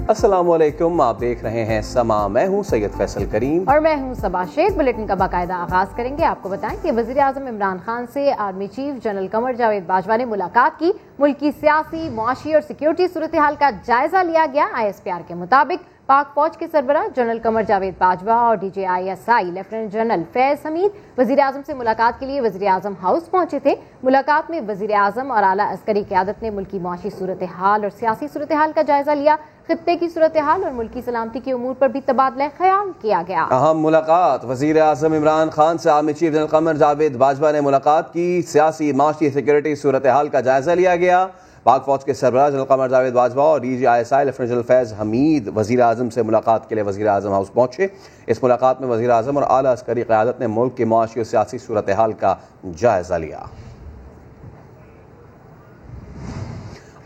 अस्सलामुअलैकुम, आप देख रहे हैं समा। मैं हूं सैयद फैसल करीम और मैं हूं सबा शेख। बुलेटिन का बाकायदा आगाज करेंगे। आपको बताएं कि वजीर आजम इमरान खान से army chief general Qamar Javed Bajwa ने मुलाकात की। मुल्क की सियासी, मुआशी और सिक्योरिटी सूरत हाल का जायजा लिया गया। ISPR के मुताबिक पाक फौज के सरबराह जनरल कमर जावेद बाजवा और DJISI lieutenant general Faiz Hamid वजीर आजम से मुलाकात के लिए वजीर आजम हाउस पहुंचे थे। मुलाकात में वजीर आजम और आला अस्करी क़यादत ने मुल्की मुआशी सूरत हाल और सियासी सूरत हाल का जायजा लिया। खित्ते की सूरत हाल और मुल्की सलामती के उमूर पर भी तबादला ख्याल किया गया। अहम मुलाकात। वजीर आजम इमरान खान से army chief general Qamar Javed Bajwa ने मुलाकात की। सियासी, माशी, सिक्योरिटी सूरत हाल का जायजा लिया गया। पाक फौज के सरबराह जनरल कमर जावेद बाजवा और DJISI lieutenant general Faiz Hamid वजीर आजम से मुलाकात के लिए वजीर आजम हाउस पहुंचे। इस मुलाकात में वजीर आजम और आला अस्करी क़यादत ने मुल्क की मुआशी और सियासी सूरत हाल का जायजा लिया।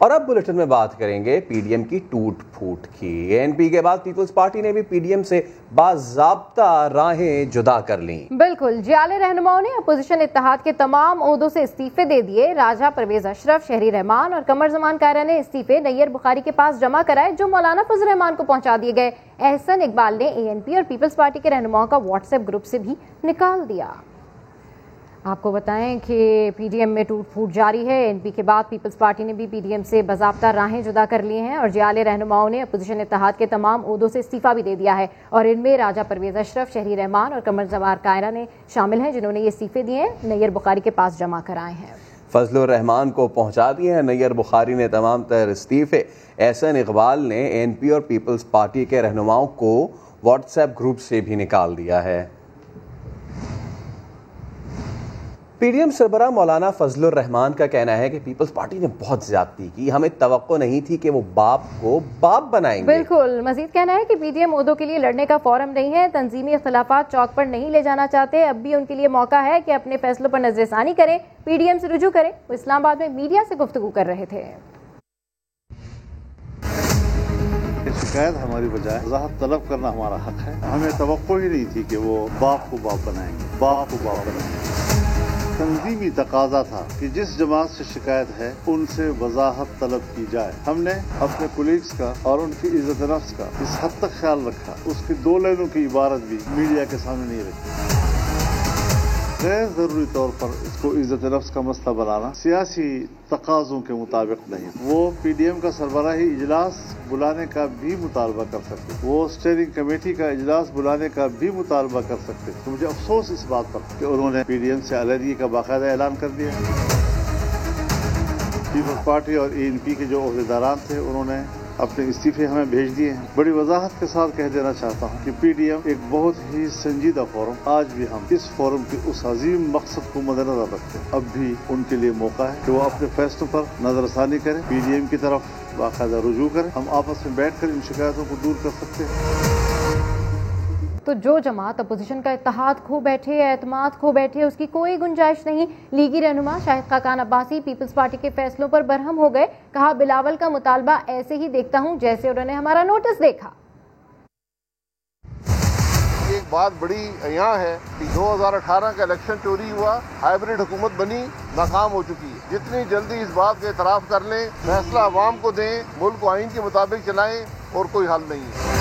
और अब बुलेटिन में बात करेंगे PDM की टूट फूट की। ANP के बाद पीपल्स पार्टी ने भी PDM से बाज़ाब्ता राहें जुदा कर ली। बिल्कुल, जियाले रहनुमाओं ने अपोजिशन इत्तेहाद के तमाम ओहदों से इस्तीफे दे दिए। राजा परवेज अशरफ, शहरी रहमान और कमर जमान कायरा ने इस्तीफे नैयर बुखारी के पास जमा कराए, जो मौलाना फजल रहमान को पहुंचा दिए गए। एहसन इकबाल ने ANP और पीपल्स पार्टी के रहनुमाओं का WhatsApp ग्रुप से भी निकाल दिया। आपको बताएं कि PDM में टूट फूट जारी है। ANP के बाद पीपल्स पार्टी ने भी PDM से बाज़ाब्ता राहें जुदा कर ली हैं और जियाले रहनुमाओं ने अपोजिशन इत्तेहाद के तमाम ओहदों से इस्तीफा भी दे दिया है। और इनमें राजा परवेज अशरफ, शहरी रहमान और कमर जमान कायरा ने शामिल हैं, जिन्होंने ये इस्तीफे दिए हैं, नैयर बुखारी के पास जमा कराए हैं। फजलुर रहमान को पहुंचा दिए हैं नैयर बुखारी ने तमाम तर इस्तीफे। एहसन इकबाल ने ANP और पीपल्स पार्टी के रहनुमाओं को WhatsApp ग्रुप से भी निकाल दिया है। PDM सरबराह मौलाना फजलुर रहमान का कहना है कि पीपल्स पार्टी ने बहुत ज्यादती की। हमें तवक्को नहीं थी कि वो बाप को बाप बनाएंगे। बिल्कुल, मजीद कहना है कि PDM ओहदों के लिए लड़ने का फोरम नहीं है। तंजीमी इख्तलाफात चौक पर नहीं ले जाना चाहते। अब भी उनके लिए मौका है कि अपने फैसलों पर नजरसानी करें, PDM से रुजू करें। वो इस्लामाबाद में मीडिया से गुफ्तगू कर रहे थे। शिकायत हमारी बजाय वजाहत तलब करना हमारा हक है। हमें तवक्को ही नहीं थी कि वो बाप को बाप बनाएंगे, बाप को बाप बनाएंगे। तंजीमी तकाजा था कि जिस जमात से शिकायत है उनसे वजाहत तलब की जाए। हमने अपने कुलीग्स का और उनकी इज्जत नफ्स का इस हद तक ख्याल रखा, उसकी 2 लाइनों की इबारत भी मीडिया के सामने नहीं रखी। गैर जरूरी तौर पर इसको इज्जत नफ्स का मसला बनाना सियासी तकाज़ों के मुताबिक नहीं। वो PDM का सरबराही इजलास बुलाने का भी मुतालबा कर सकते, वो स्टीयरिंग कमेटी का इजलास बुलाने का भी मुतालबा कर सकते। तो मुझे अफसोस इस बात पर कि उन्होंने PDM से अलहदगी का बाकायदा ऐलान कर दिया। पीपल्स पार्टी और ANP के जो ओहदेदारान थे उन्होंने अपने इस्तीफे हमें भेज दिए हैं। बड़ी वजाहत के साथ कह देना चाहता हूँ कि PDM एक बहुत ही संजीदा फोरम, आज भी हम इस फोरम के उस अजीम मकसद को मद्देनजर रखते हैं। अब भी उनके लिए मौका है कि वो अपने फैसलों पर नजरसानी करें, PDM की तरफ बाकायदा रुजू करें। हम आपस में बैठ कर इन शिकायतों को दूर कर सकते हैं। तो जो जमात अपोजिशन का इत्तेहाद खो बैठे, एतमाद खो बैठे, उसकी कोई गुंजाइश नहीं। लीगी रहनुमा शाहिद खाकान अब्बासी पीपल्स पार्टी के फैसलों पर बरहम हो गए। कहा, बिलावल का मुतालबा ऐसे ही देखता हूं जैसे उन्होंने हमारा नोटिस देखा। एक बात बड़ी यहाँ है कि 2018 का इलेक्शन चोरी हुआ, हाइब्रिड हुकूमत बनी, नाकाम हो चुकी है। जितनी जल्दी इस बात का एतराफ़ कर लें, फैसला अवाम को दें, मुल्क को आइन के मुताबिक चलाएं, और कोई हल नहीं है।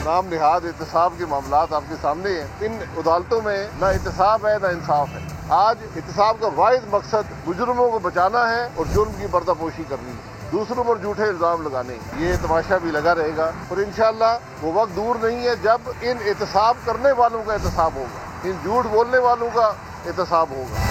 नाम निहाद एहतसाब के मामलात आपके सामने हैं। इन अदालतों में न एहतसाब है न इंसाफ है। आज एहतसाब का वाहिद मकसद मुजरिमों को बचाना है और जुर्म की पर्दापोशी करनी है, दूसरों पर झूठे इल्जाम लगाने। ये तमाशा भी लगा रहेगा और इंशाअल्लाह वो वक्त दूर नहीं है जब इन एहतसाब करने वालों का एहतसाब होगा, इन झूठ बोलने वालों का एहतसाब होगा।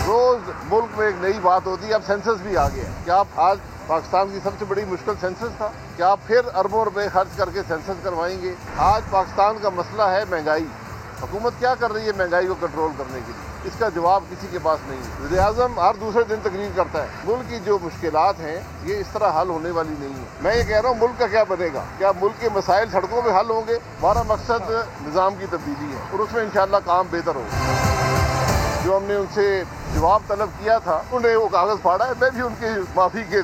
रोज मुल्क में एक नई बात होती है। अब सेंसस भी आ गया। क्या आप आज पाकिस्तान की सबसे बड़ी मुश्किल सेंसस था, क्या आप फिर अरबों रुपए खर्च करके सेंसस करवाएंगे? आज पाकिस्तान का मसला है महंगाई। हुकूमत क्या कर रही है महंगाई को कंट्रोल करने के लिए? इसका जवाब किसी के पास नहीं है। वज़ीर आज़म हर दूसरे दिन तकरीर करता है। मुल्क की जो मुश्किलात हैं ये इस तरह हल होने वाली नहीं है। मैं ये कह रहा हूँ, मुल्क का क्या बनेगा? क्या मुल्क के मसाइल सड़कों में हल होंगे? हमारा मकसद निज़ाम की तब्दीली है और उसमें इंशाअल्लाह काम बेहतर होगा। जो हमने उनसे जवाब तलब किया था, उन्होंने वो कागज फाड़ा है। मैं भी उनकी माफी के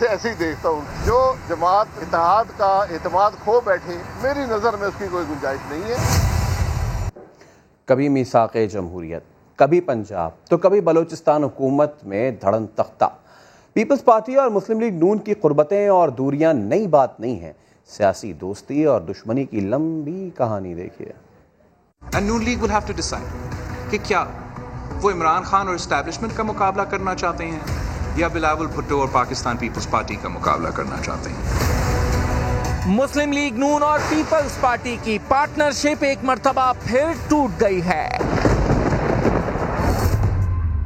ऐसे ही देखता हूँ। जो जमात इत्तेहाद का एतमाद खो बैठे, मेरी नजर में उसकी कोई गुंजाइश नहीं है। कभी मीसाक़े जमहूरियत, कभी पंजाब तो कभी बलूचिस्तान हुकूमत में धड़न तख्ता। पीपल्स पार्टी और मुस्लिम लीग नून की कुर्बतें और दूरियां नई बात नहीं है, सियासी दोस्ती और दुश्मनी की लंबी कहानी देखिए। And Noon league will have to decide कि क्या वो इमरान खान और एस्टैब्लिशमेंट का मुकाबला करना चाहते हैं या बिलावल भुट्टो और पाकिस्तान पीपल्स पार्टी का मुकाबला करना चाहते हैं। मुस्लिम लीग नून और पीपल्स पार्टी की पार्टनरशिप एक मर्तबा फिर टूट गई है।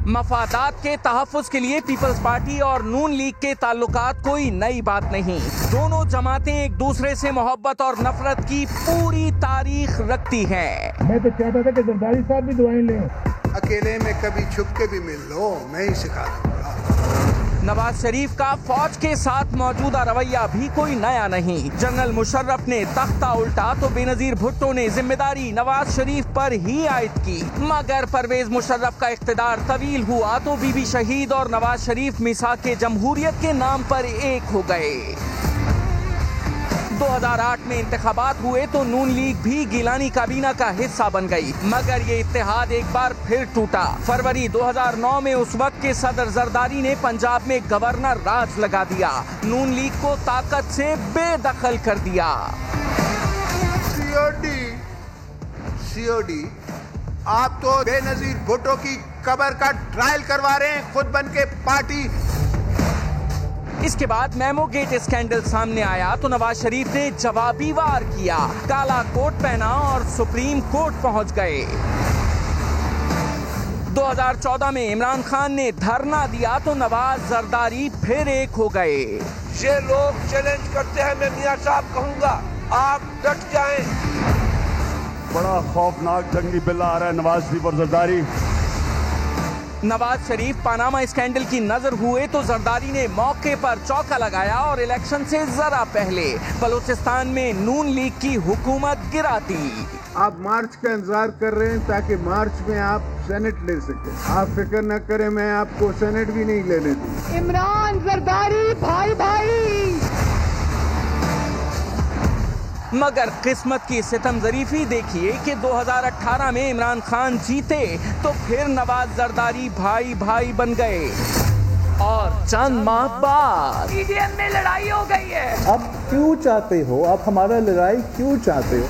मफादात के तहफ़्फ़ुज़ के लिए पीपल्स पार्टी और नून लीग के ताल्लुकात कोई नई बात नहीं। दोनों जमातें एक दूसरे से मोहब्बत और नफरत की पूरी तारीख रखती हैं। मैं तो चाहता था कि जरदारी साहब भी दुआएं लें। अकेले में कभी छुप के भी मिल लो, मैं ही सिखा दूंगा। नवाज शरीफ का फौज के साथ मौजूदा रवैया भी कोई नया नहीं। जनरल मुशर्रफ ने तख्ता उल्टा तो बेनजीर भुट्टो ने जिम्मेदारी नवाज शरीफ पर ही आयद की, मगर परवेज मुशर्रफ का इख्तिदार तवील हुआ तो बीबी शहीद और नवाज शरीफ मिसाके जमहूरियत के नाम पर एक हो गए। 2008 में इंतखाबात हुए तो नून लीग भी गिलानी काबीना का हिस्सा बन गई, मगर ये इत्तेहाद एक बार फिर टूटा। फरवरी 2009 में उस वक्त के सदर जरदारी ने पंजाब में गवर्नर राज लगा दिया, नून लीग को ताकत से बेदखल कर दिया। सीओडी आप तो बेनजीर भुट्टो की कब्र का ट्रायल करवा रहे हैं, खुद बन के पार्टी। इसके बाद मेमो गेट स्कैंडल सामने आया तो नवाज शरीफ ने जवाबी वार किया, काला कोट पहना और सुप्रीम कोर्ट पहुंच गए। 2014 में इमरान खान ने धरना दिया तो नवाज जरदारी फिर एक हो गए। ये लोग चैलेंज करते हैं, मैं मियां साहब कहूंगा आप डट जाएं। बड़ा खौफनाक जंगी बिल्ला आ रहा है नवाज शरीफ और जरदारी। नवाज शरीफ पनामा स्कैंडल की नजर हुए तो जरदारी ने मौके पर चौका लगाया और इलेक्शन से जरा पहले बलूचिस्तान में नून लीग की हुकूमत गिरा दी। आप मार्च का इंतजार कर रहे हैं ताकि मार्च में आप सेनेट ले सके। आप फिक्र न करें, मैं आपको सेनेट भी नहीं लेने दूँ। इमरान जरदारी भाई भाई। मगर किस्मत की सितम ज़रीफी देखिए कि 2018 में इमरान खान जीते तो फिर नवाज जरदारी भाई भाई बन गए और चंद माह बाद ईडीएम में लड़ाई हो गई है। आप क्यों चाहते हो, आप हमारा लड़ाई क्यों चाहते हो?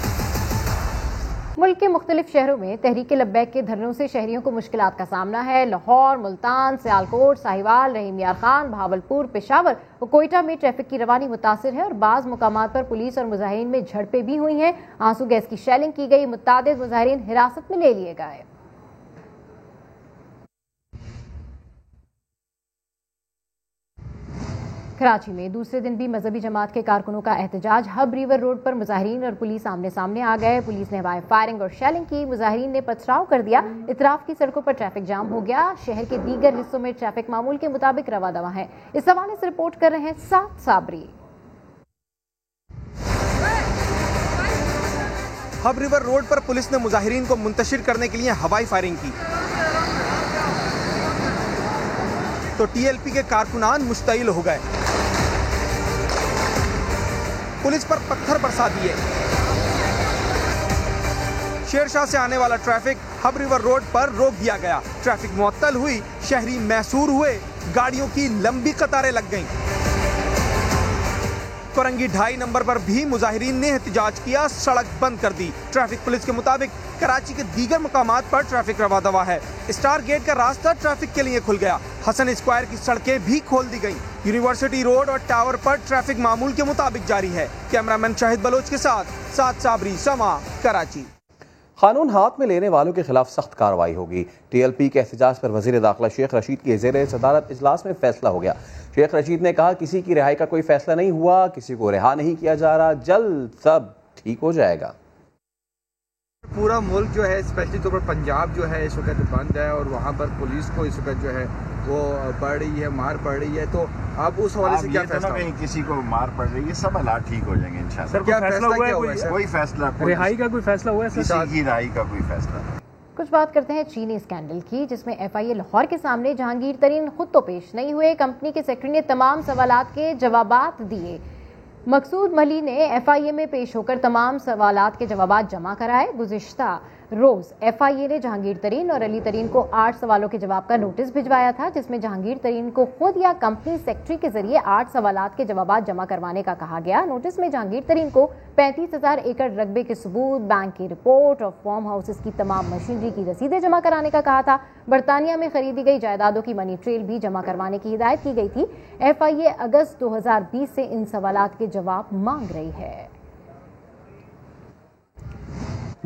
मुल्क के मुख्तलिफ शहरों में तहरीक लब्बैक के धरनों से शहरियों को मुश्किलात का सामना है। लाहौर, मुल्तान, सियालकोट, साहिवाल, रहीम यार खान, भावलपुर, पेशावर और कोयटा में ट्रैफिक की रवानी मुतासिर है और बाज़ मुकामात पर पुलिस और मुजाहिरीन में झड़पें भी हुई हैं। आंसू गैस की शेलिंग की गई, मुतादिद मुजाहिरीन हिरासत में ले लिए गए। कराची में दूसरे दिन भी मजहबी जमात के कारकुनों का एहतजाज। हब रिवर रोड पर मुजाहिरीन और पुलिस आमने सामने आ गए। पुलिस ने हवाई फायरिंग और शेलिंग की, मुजाहिरीन ने पथराव कर दिया। इतराफ की सड़कों पर ट्रैफिक जाम हो गया। शहर के दीगर हिस्सों में ट्रैफिक मामूल के मुताबिक रवा दवा है। इस हवाले से रिपोर्ट कर रहे हैं साद साबरी। हब रिवर रोड पर पुलिस ने मुजाहिरीन को मुंतशिर करने के लिए हवाई फायरिंग की तो टीएलपी के कारकुनान मुश्तइल हो गए, पुलिस पर पत्थर बरसा दिए। शेरशाह से आने वाला ट्रैफिक हब रिवर रोड पर रोक दिया गया। ट्रैफिक मुअत्तल हुई, शहरी मैसूर हुए, गाड़ियों की लंबी कतारें लग गईं। कोरंगी 2.5 नंबर पर भी मुजाहिरीन ने एहतजाज किया, सड़क बंद कर दी। ट्रैफिक पुलिस के मुताबिक कराची के दीगर मकामात पर ट्रैफिक रवा दवा है। स्टार गेट का रास्ता ट्रैफिक के लिए खुल गया। हसन स्क्वायर की सड़कें भी खोल दी गईं। यूनिवर्सिटी रोड और टावर पर ट्रैफिक मामूल के मुताबिक जारी है। कैमरामैन शाहिद बलोच के साथ साद साबरी, समा, कराची। कानून हाथ में लेने वालों के खिलाफ सख्त कार्रवाई होगी। टीएलपी के एहतजाज पर वजीर दाखिला शेख रशीद के ज़ेर सदारत इजलास में फैसला हो गया। शेख रशीद ने कहा, किसी की रिहाई का कोई फैसला नहीं हुआ, किसी को रिहा नहीं किया जा रहा, जल्द सब ठीक हो जाएगा। पूरा मुल्क जो है, स्पेशली तौर पर पंजाब जो है इस वक्त बंद है और वहाँ पर पुलिस को इस वक्त जो है वो पड़ रही है, मार पड़ रही है। तो अब उस हवाले से क्या फैसला? कहीं किसी को मार पड़ रही है, सब हालात ठीक हो जाएंगे इंशाल्लाह। सर, क्या फैसला हुआ है? कोई फैसला, रिहाई का कोई फैसला हुआ है? किसी की रिहाई का कोई फैसला। कुछ बात करते हैं चीनी स्कैंडल की, जिसमें एफआईए लाहौर के सामने जहांगीर तरीन खुद तो पेश नहीं हुए। कंपनी के सेक्रेटरी ने तमाम सवालात के जवाबात दिए। मकसूद मली ने एफआईए में पेश होकर तमाम सवालात के जवाबात जमा कराए। गुज़िश्ता रोज FIA ने जहांगीर तरीन और अली तरीन को 8 सवालों के जवाब का नोटिस भिजवाया था, जिसमें जहांगीर तरीन को खुद या कंपनी सेक्रेटरी के जरिए 8 सवालात के जवाब जमा करवाने का कहा गया। नोटिस में जहांगीर तरीन को 35,000 एकड़ रकबे के सबूत, बैंक की रिपोर्ट और फार्म हाउसेस की तमाम मशीनरी की रसीदें जमा कराने का कहा था। बरतानिया में खरीदी गई जायदादों की मनी ट्रेल भी जमा करवाने की हिदायत की गई थी। FIA अगस्त 2020 से इन सवालात के जवाब मांग रही है।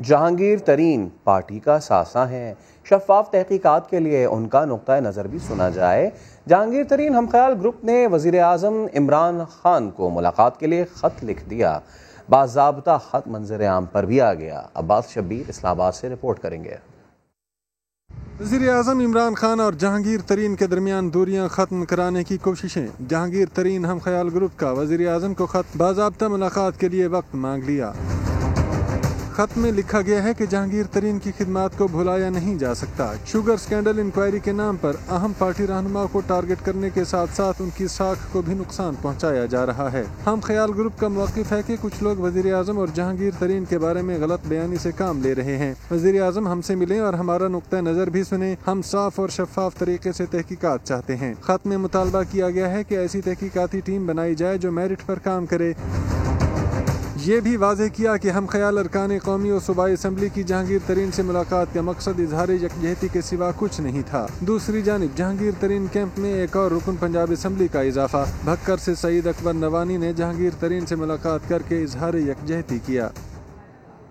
जहांगीर तरीन पार्टी का सासा है, शफाफ तहकीकात के लिए उनका नुक्ता नज़र भी सुना जाए। जहांगीर तरीन हमख्याल ग्रुप ने वज़ीर आज़म इमरान खान को मुलाकात के लिए ख़त लिख दिया। बाज़ाब्ता ख़त मंजर आम पर भी आ गया। अब्बास शब्बीर इस्लामाबाद से रिपोर्ट करेंगे। वज़ीर आज़म इमरान खान और जहांगीर तरीन के दरमियान दूरियां खत्म कराने की कोशिशें। जहांगीर तरीन हमख्याल ग्रुप का वज़ीर आज़म को ख़त, बाज़ाब्ता मुलाकात के लिए वक्त मांग लिया। खत में लिखा गया है कि जहांगीर तरीन की खिदमात को भुलाया नहीं जा सकता। शुगर स्कैंडल इंक्वायरी के नाम पर अहम पार्टी रहनुमा को टारगेट करने के साथ साथ उनकी साख को भी नुकसान पहुंचाया जा रहा है। हम ख्याल ग्रुप का मौक़िफ़ है कि कुछ लोग वज़ीर आज़म और जहांगीर तरीन के बारे में गलत बयानी से काम ले रहे हैं। वज़ीर आज़म हमसे मिलें और हमारा नुक्ता नज़र भी सुने। हम साफ और शफाफ तरीके से तहकीकात चाहते हैं। खत में मुतालबा किया गया है कि ऐसी तहकीकाती टीम बनाई जाए जो मेरिट पर काम करे। ये भी वाज़ेह किया कि हम ख्याल अरकान कौमी और सूबाई असम्बली की जहांगीर तरीन से मुलाकात का मकसद इजहार यकजहती के सिवा कुछ नहीं था। दूसरी जानिब जहांगीर तरीन कैंप में एक और रुकन पंजाब असम्बली का इजाफा। भक्कर से सईद अकबर नवानी ने जहांगीर तरीन से मुलाकात करके इजहार यकजहती किया।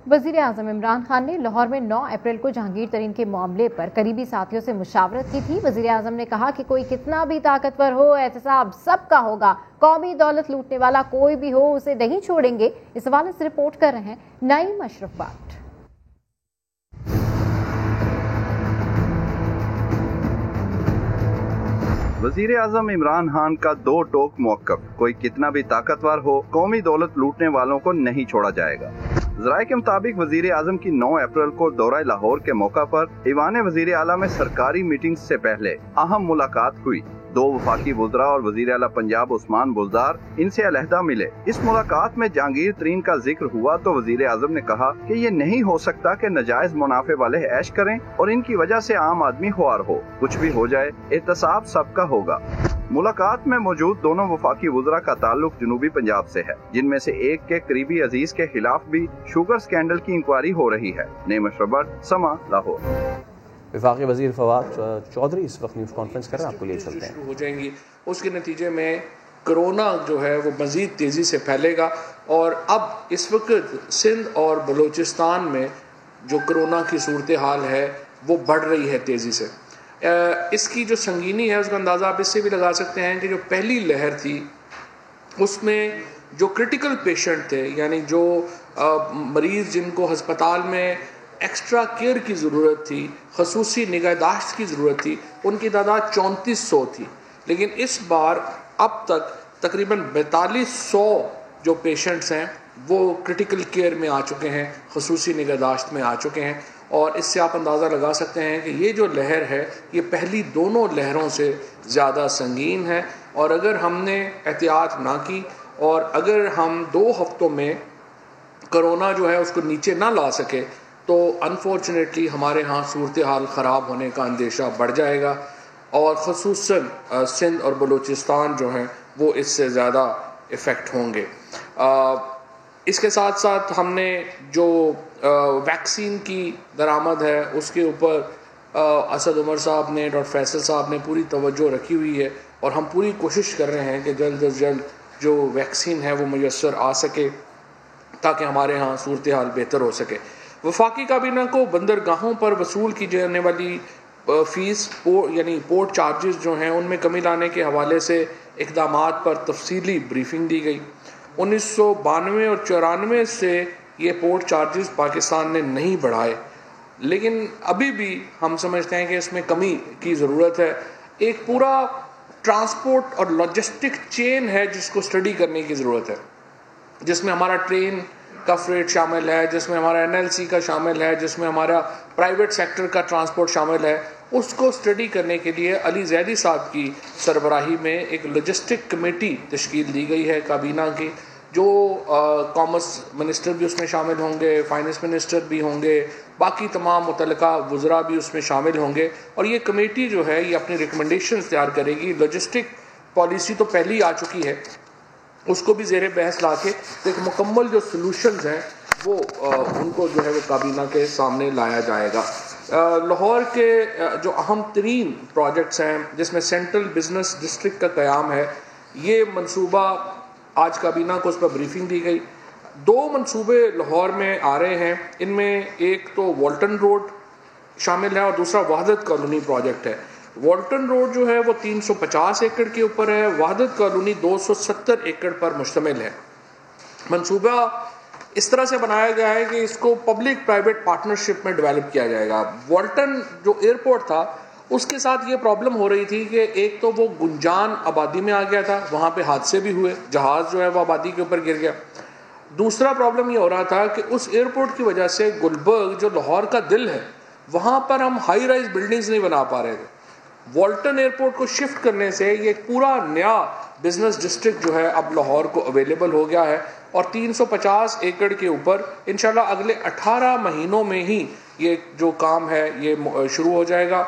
वज़ीर आज़म इमरान खान ने लाहौर में 9 अप्रैल को जहांगीर तरीन के मामले पर करीबी साथियों से मुशावरत की थी। वज़ीर आज़म ने कहा कि कोई कितना भी ताकतवर हो, एहतसाब सबका होगा। कौमी दौलत लूटने वाला कोई भी हो, उसे नहीं छोड़ेंगे। इस हवाले से रिपोर्ट कर रहे हैं नईम अशरफ बाट। वज़ीर आज़म इमरान खान का 2 टोक मौक़िफ़, कोई कितना भी ताकतवर हो, कौमी दौलत लूटने वालों को नहीं छोड़ा जाएगा। ज़राए के मुताबिक वज़ीर आज़म की 9 अप्रैल को दौरा लाहौर के मौका पर ईवान वज़ीर आला में सरकारी मीटिंग से पहले अहम मुलाकात हुई। 2 वफाकी वज़रा और वज़ीर आला पंजाब उस्मान बुज़दार इनसे अलहदा मिले। इस मुलाकात में जहांगीर तरीन का जिक्र हुआ तो वज़ीर आज़म ने कहा कि ये नहीं हो सकता कि नाजायज मुनाफे वाले ऐश करें और इनकी वजह से आम आदमी खुआर हो। कुछ भी हो जाए, एहतसाब सबका होगा। मुलाकात में मौजूद दोनों वफाकी वज़रा का ताल्लुक जनूबी पंजाब से है, जिनमें से एक के करीबी अजीज के खिलाफ भी शुगर स्कैंडल की इंक्वायरी हो रही है। नईम अशरफ बाट, समा, लाहौर। वफाकी वज़ीर फवाद चौधरी इस वक्त न्यूज़ कॉन्फ्रेंस कर रहे हैं, आपको लिए चलते हैं। हो जाएंगी, उसके नतीजे में कोरोना जो है वो मज़ीद तेज़ी से फैलेगा और अब इस वक्त सिंध और बलूचिस्तान में जो कोरोना की सूरत हाल है वो बढ़ रही है तेज़ी से। इसकी जो संगीनी है उसका अंदाज़ा आप इससे भी लगा सकते हैं कि जो पहली लहर थी उसमें जो क्रिटिकल पेशेंट थे, यानी जो मरीज़ जिनको हस्पताल में एक्स्ट्रा केयर की ज़रूरत थी, खसूसी निगहदाश्त की ज़रूरत थी, उनकी तादाद 3400 थी। लेकिन इस बार अब तक तकरीबन 4200 जो पेशेंट्स हैं वो क्रिटिकल केयर में आ चुके हैं, खसूसी निगहदाश्त में आ चुके हैं। और इससे आप अंदाज़ा लगा सकते हैं कि ये जो लहर है ये पहली दोनों लहरों से ज़्यादा संगीन है। और अगर हमने एहतियात ना की और अगर हम 2 हफ्तों में कोरोना जो है उसको नीचे ना ला सके तो अनफॉर्चुनेटली हमारे यहाँ सूरत हाल ख़राब होने का अंदेशा बढ़ जाएगा और ख़ुसूसन सिंध और बलूचिस्तान जो हैं वो इससे ज़्यादा इफ़ेक्ट होंगे। इसके साथ साथ हमने जो वैक्सीन की दरामद है उसके ऊपर असद उमर साहब ने, डॉक्टर फैसल साहब ने पूरी तवज्जो रखी हुई है और हम पूरी कोशिश कर रहे हैं कि जल्द अज जल्द जो वैक्सीन है वो मुयस्सर आ सके ताकि हमारे यहाँ सूरत हाल बेहतर हो सके। वफाकी काबीना को बंदरगाहों पर वसूल की जाने वाली फ़ीस यानी पोर्ट चार्जेस जो हैं उनमें कमी लाने के हवाले से इक़दामात पर तफसीली ब्रीफिंग दी गई। 1992 और 94 से ये पोर्ट चार्जेस पाकिस्तान ने नहीं बढ़ाए, लेकिन अभी भी हम समझते हैं कि इसमें कमी की ज़रूरत है। एक पूरा ट्रांसपोर्ट और लॉजिस्टिक चेन है जिसको स्टडी करने की ज़रूरत है, जिसमें हमारा ट्रेन का फ्रेट शामिल है, जिसमें हमारा NLC का शामिल है, जिसमें हमारा प्राइवेट सेक्टर का ट्रांसपोर्ट शामिल है। उसको स्टडी करने के लिए अली जैदी साहब की सरबराही में एक लॉजिस्टिक कमेटी तश्कील दी गई है काबीना की, जो कॉमर्स मिनिस्टर भी उसमें शामिल होंगे, फाइनेंस मिनिस्टर भी होंगे, बाकी तमाम मुतल्लिका वज़रा भी उसमें शामिल होंगे और ये कमेटी जो है ये अपनी रिकमेंडेशंस तैयार करेगी। लॉजिस्टिक पॉलिसी तो पहले ही आ चुकी है, उसको भी ज़ेरे बहस ला के एक मुकम्मल जो सॉल्यूशंस हैं वो उनको जो है वो काबीना के सामने लाया जाएगा। लाहौर के जो अहम तरीन प्रोजेक्ट्स हैं जिसमें सेंट्रल बिजनेस डिस्ट्रिक्ट का क़याम है, ये मंसूबा आज काबीना को उस पर ब्रीफिंग दी गई। 2 मंसूबे लाहौर में आ रहे हैं, इनमें एक तो वॉल्टन रोड शामिल है और दूसरा वहदत कॉलोनी प्रोजेक्ट है। वॉल्टन रोड जो है वो 350 एकड़ के ऊपर है, वहदत कॉलोनी 270 एकड़ पर मुश्तमिल है। मंसूबा इस तरह से बनाया गया है कि इसको पब्लिक प्राइवेट पार्टनरशिप में डेवलप किया जाएगा। वॉल्टन जो एयरपोर्ट था उसके साथ ये प्रॉब्लम हो रही थी कि एक तो वो गुंजान आबादी में आ गया था, वहाँ पे हादसे भी हुए, जहाज़ जो है वो आबादी के ऊपर गिर गया। दूसरा प्रॉब्लम ये हो रहा था कि उस एयरपोर्ट की वजह से गुलबर्ग जो लाहौर का दिल है वहाँ पर हम हाई राइज बिल्डिंग्स नहीं बना पा रहे थे। वॉल्टन एयरपोर्ट को शिफ्ट करने से ये पूरा नया बिजनेस डिस्ट्रिक्ट जो है अब लाहौर को अवेलेबल हो गया है और 350 एकड़ के ऊपर इंशाल्लाह अगले 18 महीनों में ही ये जो काम है ये शुरू हो जाएगा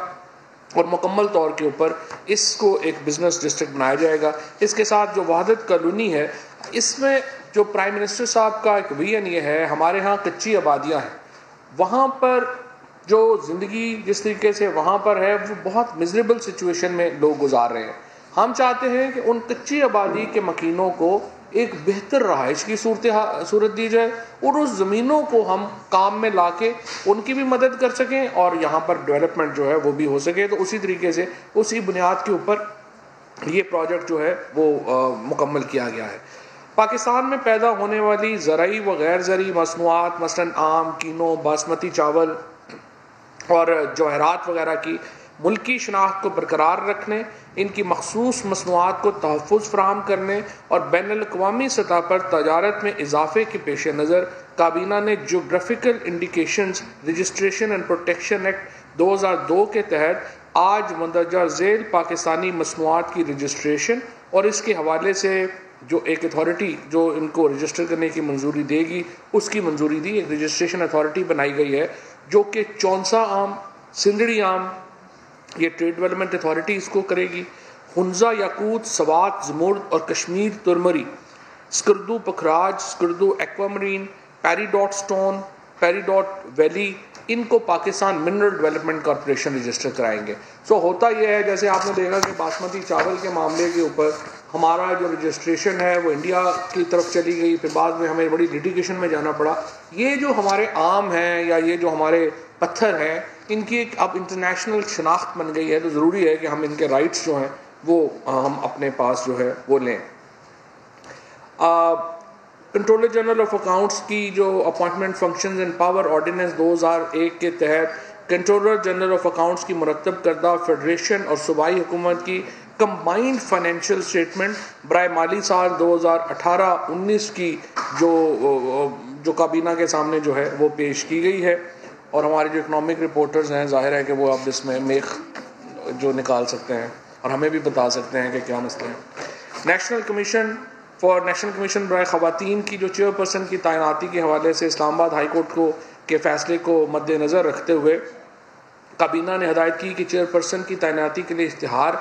और मुकम्मल तौर के ऊपर इसको एक बिजनेस डिस्ट्रिक्ट बनाया जाएगा। इसके साथ जो वहदत कॉलोनी है, इसमें जो प्राइम मिनिस्टर साहब का एक विजन ये है, हमारे यहाँ कच्ची आबादियाँ हैं, वहाँ पर जो ज़िंदगी जिस तरीके से वहाँ पर है वो बहुत मिजरेबल सिचुएशन में लोग गुजार रहे हैं। हम चाहते हैं कि उन कच्ची आबादी के मकीनों को एक बेहतर रहाइश की सूरत दी जाए और उस ज़मीनों को हम काम में लाके उनकी भी मदद कर सकें और यहाँ पर डेवलपमेंट जो है वो भी हो सके। तो उसी तरीके से उसी बुनियाद के ऊपर ये प्रोजेक्ट जो है वो मुकम्मल किया गया है। पाकिस्तान में पैदा होने वाली ज़रई व गैर ज़रई मसनूआत मसलन आम, कीनो, बासमती चावल और जवाहरात वगैरह की मुल्की शनाख्त को बरकरार रखने, इनकी मखसूस मसनूआत को तहफ़्फ़ुज़ फ़राहम करने और बैनुल-अक़वामी सतह पर तजारत में इजाफ़े के पेश नज़र काबीना ने geographical indications registration and protection act 2002 के तहत आज मंदरजा झेल पाकिस्तानी मसनूआत की रजिस्ट्रेशन और इसके हवाले से जो एक अथॉरिटी जो इनको रजिस्टर करने की मंजूरी देगी उसकी मंजूरी दी। एक रजिस्ट्रेशन अथॉरिटी बनाई गई है जो कि चौंसा आम, सिंदड़ी आम, ये ट्रेड डेवलपमेंट अथॉरिटी इसको करेगी। हुंजा, याकूत, सवात, जमुर्द और कश्मीर तुरमरी, स्कर्दू पखराज, Skardu aquamarine, peridot stone, peridot valley, इनको Pakistan mineral development corporation register कराएंगे। सो होता यह है, जैसे आपने देखा कि बासमती चावल के मामले के ऊपर हमारा जो रजिस्ट्रेशन है वो इंडिया की तरफ चली गई, फिर बाद में हमें बड़ी लिटिगेशन में जाना पड़ा। ये जो हमारे आम हैं या ये जो हमारे पत्थर हैं, इनकी एक अब इंटरनेशनल शनाख्त बन गई है, तो ज़रूरी है कि हम इनके राइट्स जो हैं वो हम अपने पास जो है वो लें। कंट्रोलर जनरल ऑफ अकाउंट्स की जो appointment functions and power ordinance 2001 के तहत कंट्रोलर जनरल ऑफ अकाउंट्स की मुरतब करदा फेडरेशन और सूबाई हुकूमत की कंबाइंड फाइनेंशियल स्टेटमेंट बराए माली साल 2018-19 की जो काबीना के सामने जो है वो पेश की गई है और हमारे जो इकनॉमिक रिपोर्टर्स हैं जाहिर है कि वो अब इसमें मेख जो निकाल सकते हैं और हमें भी बता सकते हैं कि क्या मसले हैं। नेशनल कमीशन बराए ख़वातीन की जो चेयरपर्सन की तैनाती के हवाले से इस्लामाबाद हाई कोर्ट के फैसले को मद्देनज़र रखते हुए काबीना ने हदायत की कि चेयरपर्सन की तैनाती के लिए इश्तिहार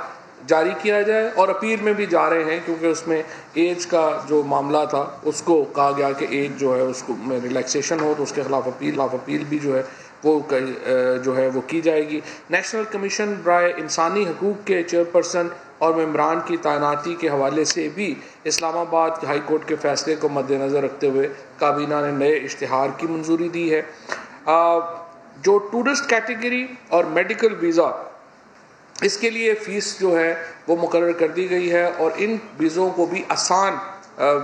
जारी किया जाए और अपील में भी जा रहे हैं क्योंकि उसमें एज का जो मामला था उसको कहा गया कि एज जो है उसको में रिलैक्सेशन हो तो उसके खिलाफ अपील भी जो है वो की जाएगी। नेशनल कमीशन बराए इंसानी हकूक़ के चेयरपर्सन और मेम्बरान की तैनाती के हवाले से भी इस्लामाबाद हाई कोर्ट के फैसले को मद्देनज़र रखते हुए काबीना ने नए इश्तिहार की मंजूरी दी है। जो टूरिस्ट कैटेगरी और मेडिकल वीज़ा इसके लिए फ़ीस जो है वो मुकर्रर कर दी गई है और इन वीज़ों को भी आसान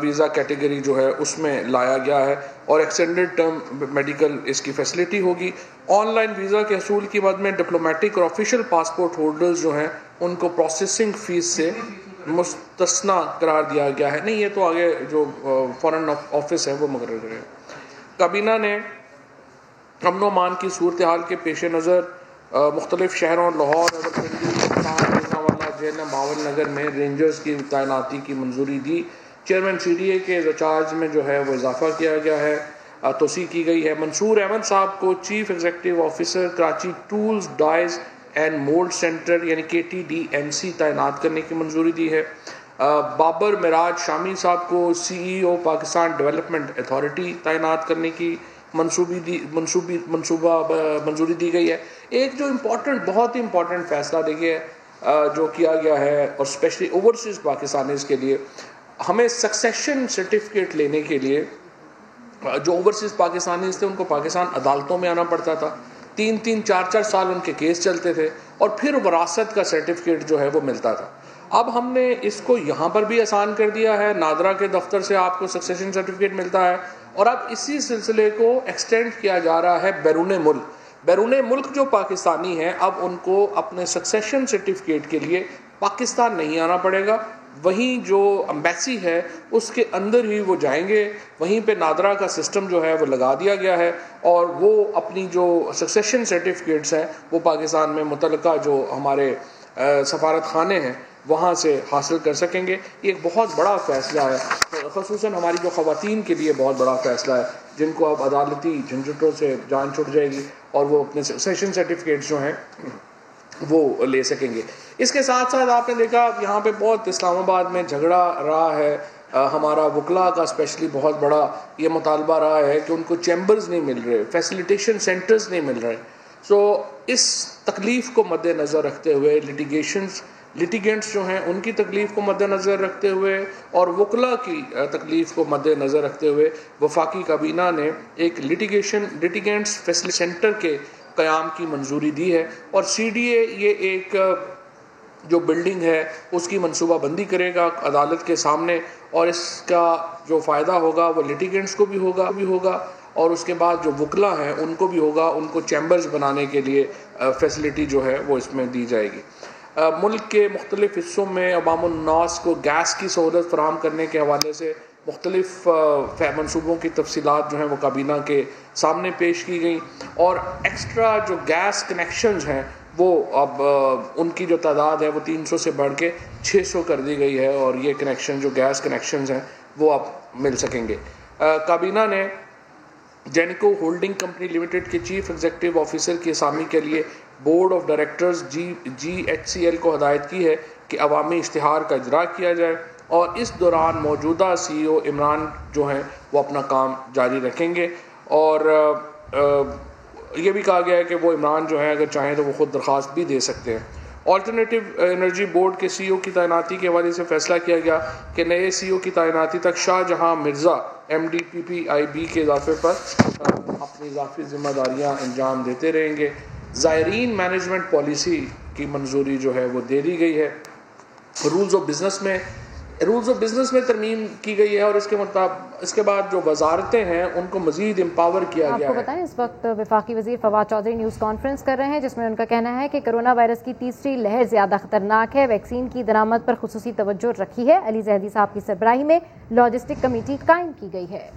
वीज़ा कैटेगरी जो है उसमें लाया गया है और एक्सटेंडेड टर्म मेडिकल इसकी फैसिलिटी होगी। ऑनलाइन वीज़ा के हसूल की मद में डिप्लोमेटिक और ऑफिशियल पासपोर्ट होल्डर्स जो हैं उनको प्रोसेसिंग फ़ीस से मुस्तस्ना करार दिया गया है। नहीं, ये तो आगे जो फॉरेन ऑफिस है वो मुकर्रर करेगा। काबीना ने अमन व अमान की सूरत हाल के पेश नज़र मुख्तलिफ शहरों लाहौर, जेल मावल नगर में रेंजर्स की तैनाती की मंजूरी दी। चेयरमैन CDA के चार्ज में जो है वो इजाफा किया गया है, तोसी की गई है। मंसूर अहमद साहब को chief executive officer Karachi tools dies and mould centre यानी KTDMC तैनात करने की मंजूरी दी है। बाबर मिराज शामी साहब को CEO पाकिस्तान डेवलपमेंट अथॉरिटी तैनात करने की मंजूरी दी गई है। एक जो बहुत ही इम्पोर्टेंट फैसला देखिए जो किया गया है और स्पेशली ओवरसीज पाकिस्तानीज़ के लिए, हमें सक्सेशन सर्टिफिकेट लेने के लिए जो ओवरसीज पाकिस्तानीज़ थे उनको पाकिस्तान अदालतों में आना पड़ता था। 3-3, 4-4 साल उनके केस चलते थे और फिर वरासत का सर्टिफिकेट जो है वो मिलता था। अब हमने इसको यहाँ पर भी आसान कर दिया है, नादरा के दफ्तर से आपको सक्सेशन सर्टिफिकेट मिलता है और अब इसी सिलसिले को एक्सटेंड किया जा रहा है बैरून मुल्क जो पाकिस्तानी हैं अब उनको अपने सक्सेशन सर्टिफिकेट के लिए पाकिस्तान नहीं आना पड़ेगा, वहीं जो एम्बेसी है उसके अंदर ही वो जाएंगे, वहीं पे नादरा का सिस्टम जो है वो लगा दिया गया है और वो अपनी जो सक्सेशन सर्टिफिकेट्स हैं वो पाकिस्तान में मुतल्लिका जो हमारे सफारत खाने हैं वहाँ से हासिल कर सकेंगे। ये एक बहुत बड़ा फ़ैसला है, ख़ुसूसन हमारी जो ख़वातीन के लिए बहुत बड़ा फ़ैसला है जिनको अब अदालती झंझटों से जान छूट जाएगी और वो अपने सक्सेशन सर्टिफिकेट्स जो हैं वो ले सकेंगे। इसके साथ साथ आपने देखा यहाँ पे बहुत इस्लामाबाद में झगड़ा रहा है, हमारा वकला का स्पेशली बहुत बड़ा ये मुतालबा रहा है कि उनको चैम्बर्स नहीं मिल रहे, फैसिलिटेशन सेंटर्स नहीं मिल रहे। सो इस तकलीफ़ को मद्देनज़र रखते हुए लिटिगेंट्स जो हैं उनकी तकलीफ़ को मद्देनज़र रखते हुए और वकला की तकलीफ़ को मद्देनज़र रखते हुए वफाकी काबीना ने एक लिटिगेंट्स फैसिलिटी सेंटर के क़याम की मंजूरी दी है और CDA ये एक जो बिल्डिंग है उसकी मनसूबाबंदी करेगा अदालत के सामने और इसका जो फ़ायदा होगा वो लिटिगेंट्स को भी होगा और उसके बाद जो वकला हैं उनको भी होगा, उनको चैम्बर्स बनाने के लिए फैसिलिटी जो है वो इसमें दी जाएगी। मुल्क के मुख्तलिफ़ हिस्सों में अवामुन्नास को गैस की सहूलत फराहम करने के हवाले से मुख्तलिफ़ मनसूबों की तफसीलात जो हैं वो काबीना के सामने पेश की गई और एक्स्ट्रा जो गैस कनेक्शंस हैं वो अब उनकी जो तादाद है वो 300 से बढ़ के 600 कर दी गई है और ये कनेक्शन जो गैस कनेक्शंस हैं वो अब मिल सकेंगे। काबीना ने जेनिको होल्डिंग कंपनी लिमिटेड के चीफ एग्जीक्यूटिव ऑफिसर की असामी के लिए बोर्ड ऑफ डायरेक्टर्स GHCL को हदायत की है कि अवामी इश्तिहार का इजरा किया जाए और इस दौरान मौजूदा CEO इमरान जो हैं वो अपना काम जारी रखेंगे और ये भी कहा गया है कि वो इमरान जो है अगर चाहें तो वो खुद दरख्वास्त भी दे सकते हैं। ऑल्टरनेटिव एनर्जी बोर्ड के CEO की तैनाती के हवाले से फैसला किया गया कि नए CEO की तैनाती तक शाहजहां मिर्ज़ा MD PPIB के इजाफे पर अपनी इजाफी जिम्मेदारियां अंजाम देते रहेंगे। ज़ायरीन मैनेजमेंट पॉलिसी की मंजूरी जो है वो दे दी गई है। रूल्स ऑफ बिजनेस में तरमीम की गई है और इसके बाद जो वजारतें हैं उनको मजीद एम्पावर किया गया है। आपको बताएं इस वक्त वफाकी वजीर फवाद चौधरी न्यूज़ कॉन्फ्रेंस कर रहे हैं जिसमें उनका कहना है कि कोरोना वायरस की तीसरी लहर ज़्यादा खतरनाक है, वैक्सीन की दरामद पर खुसूसी तवज्जो रखी है। अली जहदी साहब की सरबराही में लॉजिस्टिक कमेटी कायम की गई है।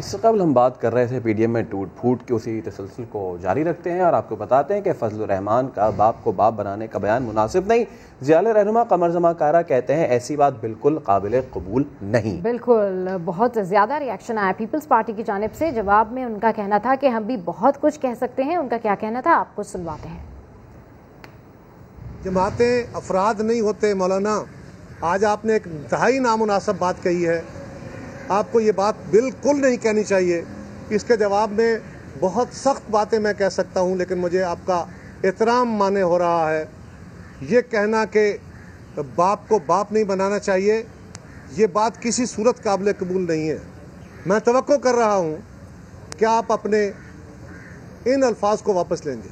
इससे कबल हम बात कर रहे थे PDM में टूट फूट के उसी तसलसल को जारी रखते हैं और आपको बताते हैं कि फजलुर रहमान का बाप को बाप बनाने का बयान मुनासिब नहीं। ज़ियाले रहनुमा कमर जमा कारा कहते हैं ऐसी बात बिल्कुल काबिल कबूल नहीं। बिल्कुल, बहुत ज़्यादा रिएक्शन आया पीपल्स पार्टी की जानिब से। जवाब में उनका कहना था कि हम भी बहुत कुछ कह सकते हैं। उनका क्या कहना था आपको सुनवाते हैं। जमातें अफराद नहीं होते मौलाना, आज आपने एक इंतहाई नामुनासिब बात कही है, आपको ये बात बिल्कुल नहीं कहनी चाहिए। इसके जवाब में बहुत सख्त बातें मैं कह सकता हूँ लेकिन मुझे आपका एहतराम माने हो रहा है। ये कहना कि बाप को बाप नहीं बनाना चाहिए, ये बात किसी सूरत काबिल कबूल नहीं है। मैं तवक्को कर रहा हूँ कि आप अपने इन अल्फाज को वापस लेंगे।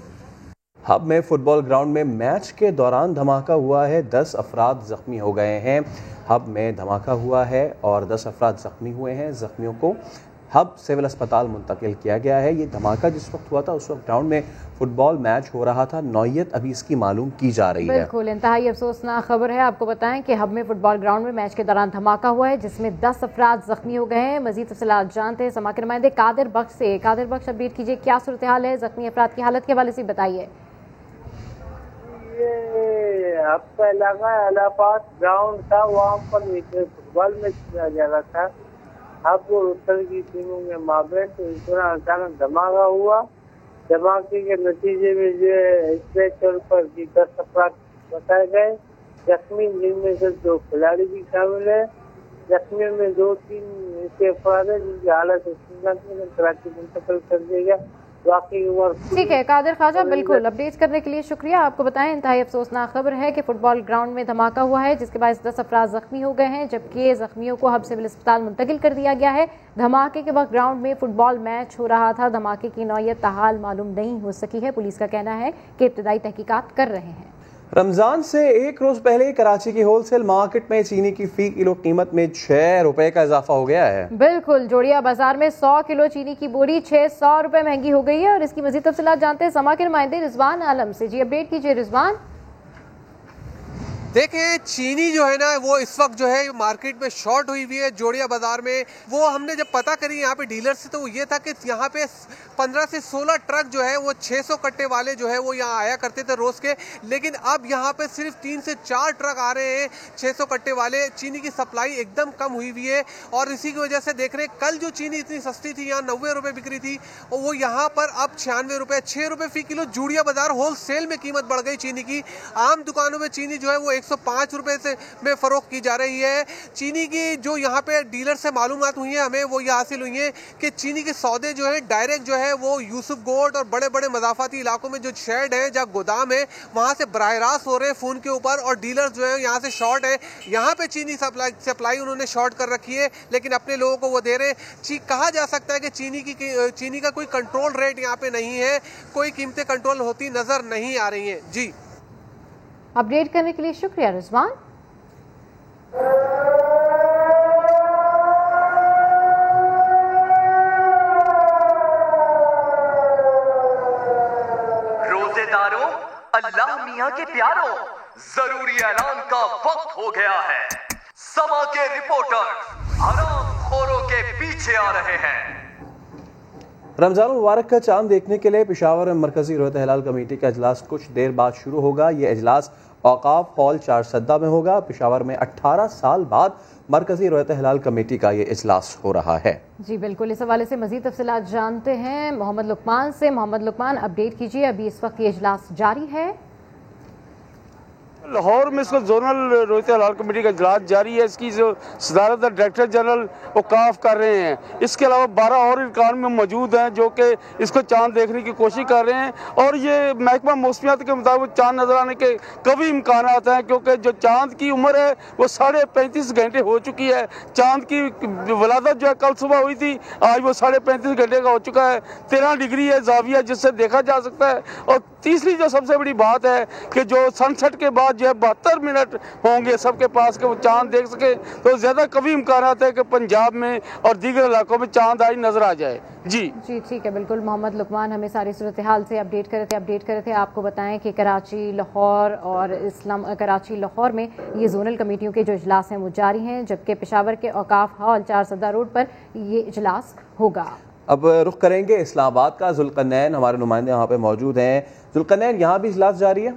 हब में फुटबॉल ग्राउंड में मैच के दौरान धमाका हुआ है, 10 अफराद जख्मी हो गए हैं। हब में धमाका हुआ है और 10 अफराद जख्मी हुए हैं। जख्मियों को हब सिविल अस्पताल मुंतकिल किया गया है। ये धमाका जिस वक्त हुआ था उस वक्त ग्राउंड में फुटबॉल मैच हो रहा था। नौयत अभी इसकी मालूम की जा रही है। बिल्कुल इंतहाई अफसोसनाक खबर है। आपको बताएं कि हब में फुटबॉल ग्राउंड में मैच के दौरान धमाका हुआ है जिसमें 10 अफराद जख्मी हो गए हैं। मजीद तफसीलात जानते हैं समा के नुमाइंदे कादिर बख्श से। कादिर बख्श, अपडेट कीजिए, क्या सूरत हाल है, जख्मी अफराद की हालत के हवाले से बताइए। ये आपका इलाका इलाहाबाद ग्राउंड था, वहाँ पर एक फुटबॉल मैच खेला जा रहा था। अब उत्तर की टीमों के मामले तो इस दौरान अचानक धमाका हुआ। धमाके के नतीजे में जो है इसके तौर पर 10 अपराध बताए गए जख्मी, जिनमें से 2 खिलाड़ी भी शामिल है। जख्मियों में 2-3 ऐसे अपराध है जिनकी हालत कराची मुंतकिल कर दिया गया। ठीक है कादिर ख्वाजा, बिल्कुल अपडेट करने के लिए शुक्रिया। आपको बताएं इंतहाई अफसोसनाक खबर है कि फुटबॉल ग्राउंड में धमाका हुआ है जिसके बाद 10 अफराद जख्मी हो गए हैं, जबकि जख्मियों को हब सिविल अस्पताल मुंतकिल कर दिया गया है। धमाके के वक्त ग्राउंड में फुटबॉल मैच हो रहा था। धमाके की नौयत ताहाल मालूम नहीं हो सकी है। पुलिस का कहना है कि इब्तदाई तहकीकात कर रहे हैं। रमजान से एक रोज पहले कराची की होलसेल मार्केट में चीनी की फी किलो कीमत में 6 रुपए का इजाफा हो गया है। बिल्कुल, जोड़िया बाजार में 100 किलो चीनी की बोरी 600 रुपए महंगी हो गई है। और इसकी मजीद तफसीलात जानते हैं समा के नुमाइंदे रिजवान आलम से। जी अपडेट कीजिए रिजवान। देखें चीनी जो है ना वो इस वक्त जो है मार्केट में शॉर्ट हुई हुई है जोड़िया बाजार में। वो हमने जब पता करी यहाँ पे डीलर से तो ये था कि यहाँ पे 15 से 16 ट्रक जो है वो 600 कट्टे वाले जो है वो यहाँ आया करते थे रोज के, लेकिन अब यहाँ पे सिर्फ 3 से 4 ट्रक आ रहे हैं 600 कट्टे वाले। चीनी की सप्लाई एकदम कम हुई हुई है और इसी की वजह से देख रहे कल जो चीनी इतनी सस्ती थी यहाँ 90 रुपए बिक रही थी और वो यहाँ पर अब 96 रुपए 6 रुपए फी किलो जोड़िया बाजार होलसेल में कीमत बढ़ गई चीनी की। आम दुकानों में चीनी जो है वो 105 रुपए से में फरोख्त की जा रही है। चीनी की जो यहाँ पे डीलर से मालूमात हुई है हमें वो ये हासिल हुई है कि चीनी के सौदे जो है डायरेक्ट जो है वो यूसुफ गोट और बड़े बड़े मजाफाती इलाकों में जो शेड है जहाँ गोदाम है वहाँ से बराह रास्त हो रहे हैं फोन के ऊपर और डीलर जो है यहाँ से शॉर्ट है। यहाँ पे चीनी सप्लाई उन्होंने शॉर्ट कर रखी है लेकिन अपने लोगों को वो दे रहे हैं। कहा जा सकता है कि चीनी का कोई कंट्रोल रेट यहाँ पे नहीं है, कोई कीमतें कंट्रोल होती नजर नहीं आ रही है। जी अपडेट करने के लिए शुक्रिया रिजवान। रोजेदारों, अल्लाह मियां के प्यारों, जरूरी ऐलान का वक्त हो गया है। समा के रिपोर्टर हरामखोरों के पीछे आ रहे हैं। रमजान मुबारक का चांद देखने के लिए पेशावर में मरकजी रोयत हिलाल कमेटी का इजलास कुछ देर बाद शुरू होगा। ये इजलास औकाफ हॉल 4 सद्दा में होगा। पेशावर में 18 साल बाद मरकजी रोयत हिलाल कमेटी का ये इजलास हो रहा है। जी बिल्कुल, इस हवाले से मजीद तफसीलात जानते हैं मोहम्मद लुकमान से। मोहम्मद लुकमान अपडेट कीजिए, अभी इस वक्त ये इजलास जारी है। लाहौर में इसको जोनल रोयत हिलाल कमेटी का इजलास जारी है। इसकी जो सदारत डायरेक्टर जनरल औकाफ कर रहे हैं, इसके अलावा 12 और इरकान में मौजूद हैं जो कि इसको चांद देखने की कोशिश कर रहे हैं। और ये महकमा मौसमियात के मुताबिक चांद नजर आने के कभी इम्कान हैं क्योंकि जो चांद की उम्र है वो 35.5 घंटे हो चुकी है। चांद की वलादत जो है कल सुबह हुई थी, आज वो 35.5 घंटे का हो चुका है। 13 डिग्री है जाविया जिससे देखा जा सकता है। और तीसरी जो सबसे बड़ी बात है कि जो सनसेट के बाद जो है 72 मिनट होंगे सबके पास के वो चांद देख सके, तो ज्यादा कभी इम्कान है कि पंजाब में और दीगर इलाकों में चांद आज नजर आ जाए। जी ठीक है, बिल्कुल। मोहम्मद लुकमान हमें सारी सूरत हाल से अपडेट कर रहे थे। आपको बताएं कि कराची लाहौर और कराची लाहौर में ये जोनल कमेटियों के जो इजलास हैं वो जारी हैं, जबकि पेशावर के औकाफ हॉल 4 सद्दा रोड पर ये इजलास होगा। अब रुख करेंगे इस्लामाबाद का। जुल्करनैन हमारे नुमाइंदे वहाँ पे मौजूद हैं। जुल्करनैन, यहाँ भी इजलास जारी है?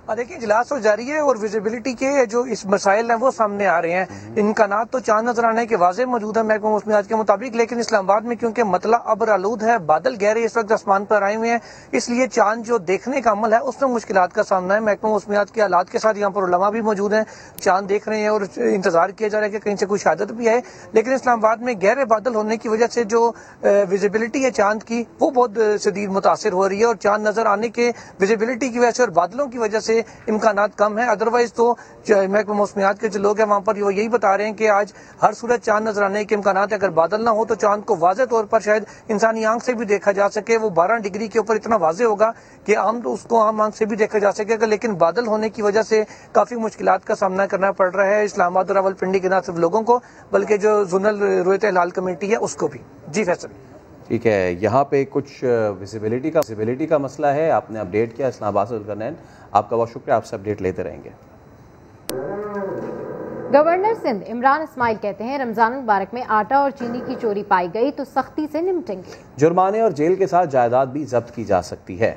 देखिए इजलास तो जारी है और विजिबिलिटी के जो इस मसाइल हैं वो सामने आ रहे हैं। इम्कानात तो चांद नजर आने के वाजे मौजूद है महकमा मौसमियात के मुताबिक, लेकिन इस्लामाबाद में क्योंकि मतला अब्र आलूद है, बादल गहरे इस वक्त आसमान पर आए हुए हैं, इसलिए चांद जो देखने का अमल है उसमें मुश्किलात का सामना है। महकमा मौसमियात के हालात के साथ यहाँ पर उलमा भी मौजूद हैं, चांद देख रहे हैं और इंतजार किया जा रहा है कि कहीं से कोई शहादत भी आए। लेकिन इस्लामाबाद में गहरे बादल होने की वजह से जो विजिबिलिटी है चांद की वो बहुत शदीद मुतासिर हो रही है और चांद नजर आने के विजिबिलिटी की वजह से और बादलों की वजह से इम्कानात कम है। अदरवाइज तो महकमा मौसमियात के जो लोग हैं वहाँ पर वो यही बता रहे हैं कि आज हर सूरत चांद नजर आने के इम्कानात, अगर बादल ना हो तो चांद को वाज़े तौर पर शायद इंसानी आंख से भी देखा जा सके। वो 12 डिग्री के ऊपर इतना वाज़े होगा कि उसको आम आंख से भी देखा जा सकेगा, लेकिन बादल होने की वजह से काफी मुश्किलात का सामना करना पड़ रहा है इस्लामाबाद और रावलपिंडी के न सिर्फ लोगों को बल्कि जो जोनल रोयत हिलाल कमेटी है उसको भी। जी फैसल। ठीक है, यहाँ पे कुछ विजिबिलिटी का मसला है। आपने अपडेट किया इस्लामाबाद से जुल्करनैन, आपका बहुत शुक्रिया। आपसे अपडेट लेते रहेंगे। गवर्नर सिंध इमरान इस्माइल कहते हैं रमजान मुबारक में आटा और चीनी की चोरी पाई गई तो सख्ती से निपटेंगे। जुर्माने और जेल के साथ जायदाद भी जब्त की जा सकती है।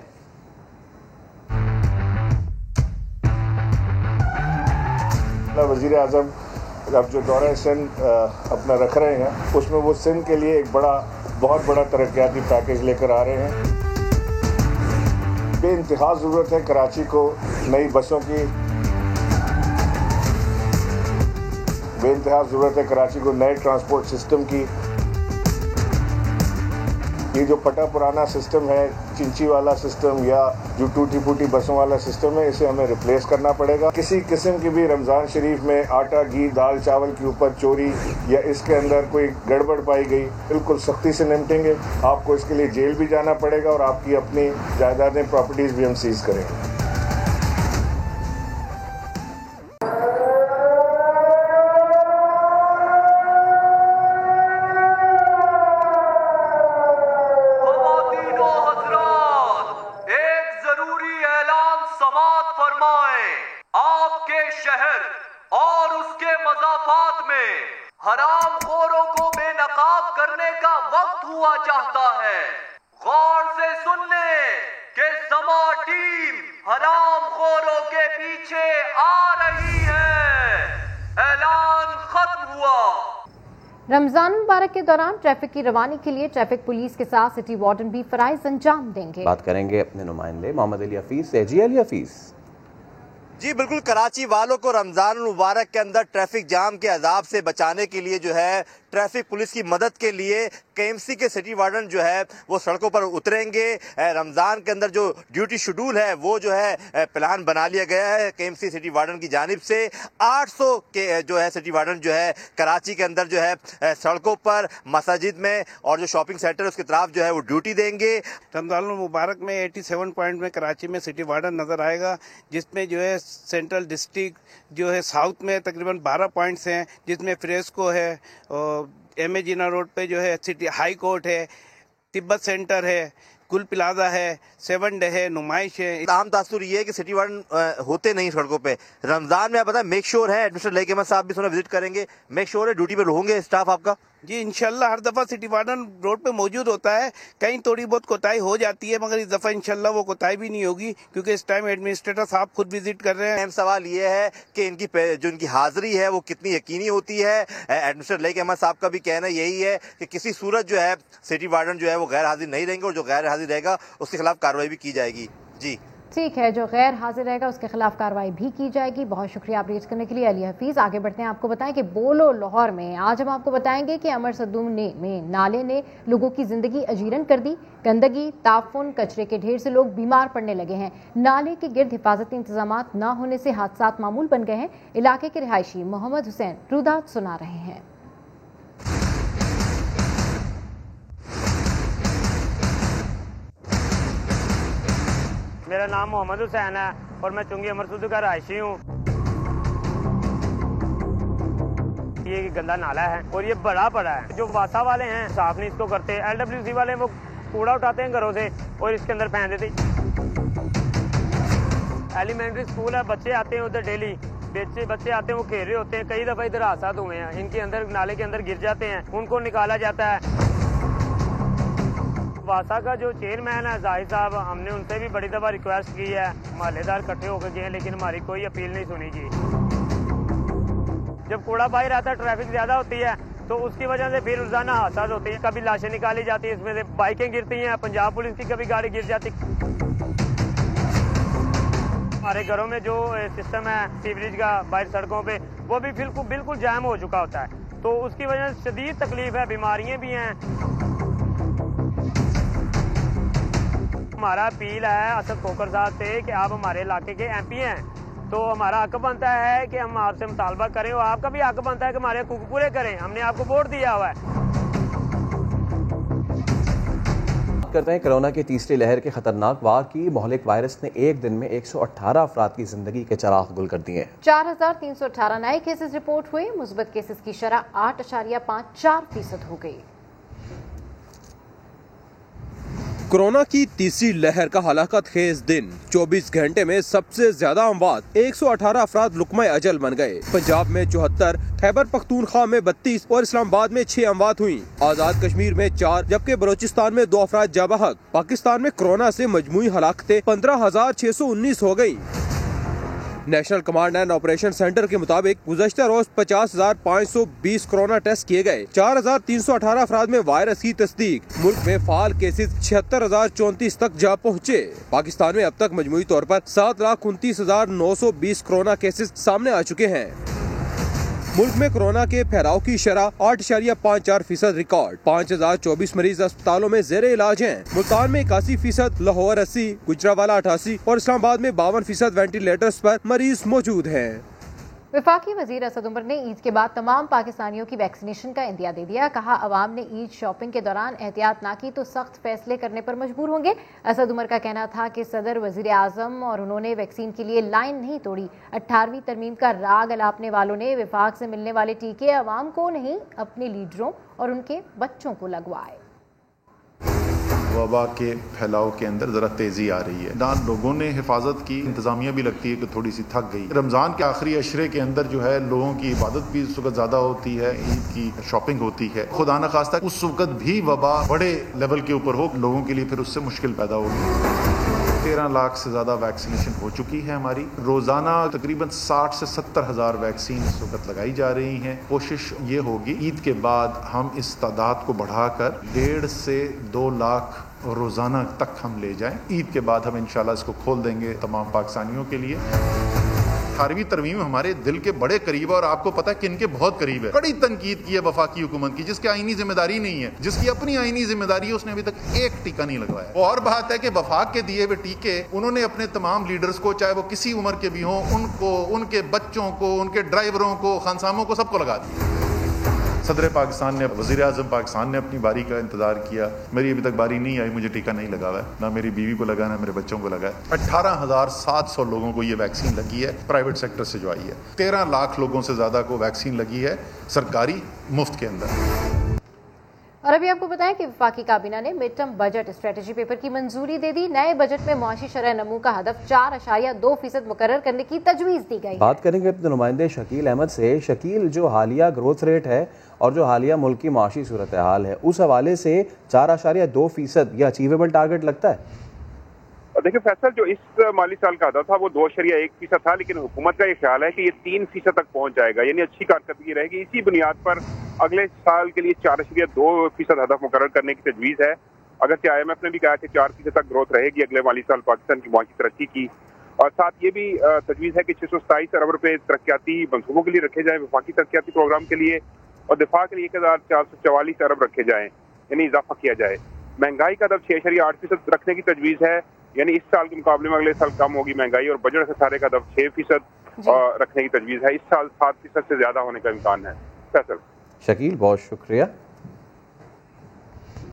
वज़ीर आज़म अब जो दौरा सिंध अपना रख रहे हैं उसमें वो सिंध के लिए एक बहुत बड़ा तरक्याती पैकेज लेकर आ रहे हैं। बेइंतहा ज़रूरत है कराची को नई बसों की, बेइंतहा ज़रूरत है कराची को नए ट्रांसपोर्ट सिस्टम की। ये जो फटा पुराना सिस्टम है, चिंची वाला सिस्टम या जो टूटी फूटी बसों वाला सिस्टम है, इसे हमें रिप्लेस करना पड़ेगा। किसी किस्म की भी रमज़ान शरीफ में आटा, घी, दाल, चावल के ऊपर चोरी या इसके अंदर कोई गड़बड़ पाई गई, बिल्कुल सख्ती से निपटेंगे। आपको इसके लिए जेल भी जाना पड़ेगा और आपकी अपनी जायदादें, प्रॉपर्टीज़ भी हम सीज करेंगे। हरामखोरों को बेनकाब करने का वक्त हुआ चाहता है। गौर से सुन ले कि समा टीम हरामखोरों के पीछे आ रही है। ऐलान खत्म हुआ। रमजान मुबारक के दौरान ट्रैफिक की रवानी के लिए ट्रैफिक पुलिस के साथ सिटी वार्डन भी फराइज अंजाम देंगे। बात करेंगे अपने नुमाइंदे मोहम्मद अली हफीज से। जी अली हफीज। जी बिल्कुल, कराची वालों को रमजान मुबारक के अंदर ट्रैफिक जाम के अजाब से बचाने के लिए जो है ट्रैफिक पुलिस की मदद के लिए केएमसी के सिटी वार्डन जो है वो सड़कों पर उतरेंगे। रमजान के अंदर जो ड्यूटी शेड्यूल है वो जो है प्लान बना लिया गया है केएमसी सिटी वार्डन की जानिब से। 800 के जो है सिटी वार्डन जो है कराची के अंदर जो है सड़कों पर, मसाजिद में और जो शॉपिंग सेंटर उसकी तरफ जो है वो ड्यूटी देंगे। रमजान मुबारक में 87 पॉइंट में कराची में सिटी वार्डन नजर आएगा, जिसमें जो है सेंट्रल डिस्ट्रिक्ट जो है साउथ में तकरीबन 12 पॉइंट्स हैं, जिसमें फ्रेस्को है, एम ए जिना रोड पे जो है सिटी हाई कोर्ट है, तिब्बत सेंटर है, कुल प्लाजा है, 7 डे है, नुमाइश है। आम तासुर ये है कि सिटी वार्डन होते नहीं सड़कों पे। रमजान में आप बताएं मेक श्योर है, एडमिनिस्ट्रेटर लेके मैं साहब भी सुना विजिट करेंगे, मेक श्योर है ड्यूटी पे होंगे स्टाफ आपका? जी इंशाल्लाह हर दफ़ा सिटी वार्डन रोड पे मौजूद होता है। कहीं थोड़ी बहुत कोताही हो जाती है, मगर इस दफ़ा इंशाल्लाह वो कोताही भी नहीं होगी, क्योंकि इस टाइम एडमिनिस्ट्रेटर साहब खुद विजिट कर रहे हैं। अहम सवाल ये है कि इनकी जो इनकी हाजिरी है वो कितनी यकीनी होती है। एडमिनिस्ट्रेटर लेके अहमद साहब का भी कहना यही है कि किसी सूरत जो है सिटी वार्डन जो है वो गैर हाजिर नहीं रहेंगे और जो गैर हाजिर रहेगा उसके खिलाफ कार्रवाई भी की जाएगी। जी ठीक है, जो गैर हाजिर रहेगा उसके खिलाफ कार्रवाई भी की जाएगी। बहुत शुक्रिया आप रीच करने के लिए अली हफीज। आगे बढ़ते हैं, आपको बताएं कि बोलो लाहौर में आज हम आपको बताएंगे कि अमर सद्दूम में नाले ने लोगों की जिंदगी अजीरन कर दी। गंदगी, ताफुन, कचरे के ढेर से लोग बीमार पड़ने लगे हैं। नाले के गिर्द हिफाजती इंतजाम न होने से हादसात मामूल बन गए हैं। इलाके के रिहायशी मोहम्मद हुसैन रुदात सुना रहे हैं। मेरा नाम मोहम्मद हुसैन है और मैं चुंगी अमरसुद का रहायशी हूँ। ये गंदा नाला है और ये बड़ा है। जो वासा वाले हैं साफ नहीं इसको करते, LWC वाले वो कूड़ा उठाते हैं घरों से और इसके अंदर फेंक देते। एलिमेंट्री स्कूल है, बच्चे आते हैं उधर डेली, बच्चे आते हैं वो खेल रहे होते हैं। कई दफ़ा इधर हादसा हुए हैं, इनके अंदर नाले के अंदर गिर जाते हैं, उनको निकाला जाता है। वासा का जो चेयरमैन है जाहिद साहब, हमने उनसे भी बड़ी दफ़ा रिक्वेस्ट की है, महल्लेदार इकट्ठे होकर गए, लेकिन हमारी कोई अपील नहीं सुनी जी। जब कूड़ा बाहर आता है, ट्रैफिक ज़्यादा होती है तो उसकी वजह से फिर रोजाना हादसा होते हैं। कभी लाशें निकाली जाती है, इसमें से बाइकें गिरती हैं, पंजाब पुलिस की कभी गाड़ी गिर जाती। हमारे घरों में जो सिस्टम है सीवरेज का बाहर सड़कों पे, वो भी बिल्कुल जाम हो चुका होता है, तो उसकी वजह से शदीद तकलीफ है, बीमारियां भी हैं। हमारा अपील है असद खोकर साहब से कि आप हमारे इलाके के MP हैं, तो हमारा हक बनता है कि हम आपसे मुतालबा करें और आपका भी हक बनता है कि हमारे हकूक पूरे करें। हमने आपको वोट दिया हुआ है। करते हैं कोरोना की तीसरी लहर के खतरनाक वार की। मोहलिक वायरस ने एक दिन में 118 अफराद की जिंदगी के चिराग गुल कर दिए। 4318 नए केसेस रिपोर्ट हुए। मुस्बत केसेस की शरह 8.54% हो गई। कोरोना की तीसरी लहर का हलाकत खेज दिन। 24 घंटे में सबसे ज्यादा अमवात 118 अफराद लुकमा अजल बन गए। पंजाब में 74, खैबर पख्तूनख्वा में 32 और इस्लामाबाद में 6 अमवात हुई। आजाद कश्मीर में 4 जबकि बलोचिस्तान में 2 अफराद जा बहक। पाकिस्तान में कोरोना से मजमूई हलाकतें 15,619 हो गयी। National command and operation centre के मुताबिक गुज़श्ता रोज 50,520 कोरोना टेस्ट किए गए। 4,318 अफराद में वायरस की तस्दीक। मुल्क में फाल केसेस 76,034 तक जा पहुँचे। पाकिस्तान में अब तक मजमूई तौर पर 7,29,920 कोरोना केसेस सामने आ चुके हैं। मुल्क में कोरोना के फैलाव की शरह 8.54% रिकॉर्ड। 5,024 मरीज अस्पतालों में जेरे इलाज हैं। मुल्तान में 81%, लाहौर 80, गुजरावाला 88 और इस्लामाबाद में 52% वेंटिलेटर्स पर मरीज मौजूद हैं। वफाकी वजीर असद उमर ने ईद के बाद तमाम पाकिस्तानियों की वैक्सीनेशन का इंदिया दे दिया। कहा, अवाम ने ईद शॉपिंग के दौरान एहतियात ना की तो सख्त फैसले करने पर मजबूर होंगे। असद उमर का कहना था कि सदर, वजीर आजम और उन्होंने वैक्सीन के लिए लाइन नहीं तोड़ी। 18वीं तरमीम का राग अलापने वालों ने विफाक से मिलने वाले टीके अवाम को नहीं, अपने लीडरों और उनके बच्चों को लगवाए। वबा के फैलाव के अंदर ज़रा तेज़ी आ रही है। ना लोगों ने हिफाजत की, इंतज़ामिया भी लगती है कि थोड़ी सी थक गई। रमज़ान के आखिरी अशरे के अंदर जो है लोगों की इबादत भी उस वक्त ज़्यादा होती है, ईद की शॉपिंग होती है। खुदा न खास्ता उस वक्त भी वबा बड़े लेवल के ऊपर हो, लोगों के लिए फिर उससे मुश्किल पैदा होगी। 13 लाख से ज़्यादा वैक्सीनेशन हो चुकी है हमारी। रोज़ाना तकरीबन 60 से 70 हज़ार वैक्सीन इस वक्त लगाई जा रही हैं। कोशिश ये होगी ईद के बाद हम इस तादाद को बढ़ाकर 1.5 से 2 लाख रोज़ाना तक हम ले जाएं। ईद के बाद हम इंशाल्लाह इसको खोल देंगे तमाम पाकिस्तानियों के लिए। 18वीं तरमीम हमारे दिल के बड़े करीब है और आपको पता है किनके बहुत करीब है। कड़ी तनकीद की है वफाकी हुकूमत की, जिसकी आईनी जिम्मेदारी नहीं है, जिसकी अपनी आईनी जिम्मेदारी है, उसने अभी तक एक टीका नहीं लगवाया। और बात है कि वफाक के दिए हुए टीके उन्होंने अपने तमाम लीडर्स को, चाहे वो किसी उम्र के भी हों, उनको, उनके बच्चों को, उनके ड्राइवरों को, खानसामों को, सबको लगा दिया। सदर पाकिस्तान ने, वज़ीर आज़म पाकिस्तान ने अपनी बारी का इंतजार किया। मेरी अभी तक बारी नहीं आई, मुझे टीका नहीं लगा हुआ है, ना मेरी बीवी को लगा, ना मेरे बच्चों को लगा है। 18,700 लोगों को ये वैक्सीन लगी है, प्राइवेट सेक्टर से जो आई है। 13 लाख लोगों से ज़्यादा को वैक्सीन लगी है सरकारी मुफ्त के अंदर। और अभी आपको बताएं कि वफाकी काबीना ने mid term budget strategy paper की मंजूरी दे दी। नए बजट में मुआशी शरह नमू का हदफ 4.2% मुकर्रर करने की तजवीज़ दी गई। बात करेंगे अपने नुमाइंदे शकील अहमद से। शकील, जो हालिया ग्रोथ रेट है और जो हालिया मुल्क की माशी सूरत हाल है, उस हवाले से 4.2% यह अचीवेबल टारगेट लगता है? देखिए फैसल, जो इस माली साल का हदफ था वो 2.1% था, लेकिन हुकूमत का ये ख्याल है कि ये 3% तक पहुंच जाएगा, यानी अच्छी कारकर्दगी रहेगी। इसी बुनियाद पर अगले साल के लिए 4.2% हदफ मुकर्रर करने की तजवीज़ है। अगरचे IMF ने भी कहा कि 4% तक ग्रोथ रहेगी अगले माली साल पाकिस्तान की माशी तरक्की की। और साथ ये भी तजवीज़ है कि 627 अरब रुपए तरक्याती मंसूबों के लिए रखे जाएँ, वफाकी तरक्याती प्रोग्राम के लिए, और दिफा के लिए 1,444 अरब रखे जाएँ, यानी इजाफा किया जाए। महंगाई का हदफ 6.8% रखने की तजवीज़ है, यानी इस साल के मुकाबले में अगले साल कम होगी महंगाई। और बजट से सारे का हदफ 6% रखने की तजवीज़ है। इस साल 7% से ज्यादा होने का इम्कान है। फैसल। शकील, बहुत शुक्रिया।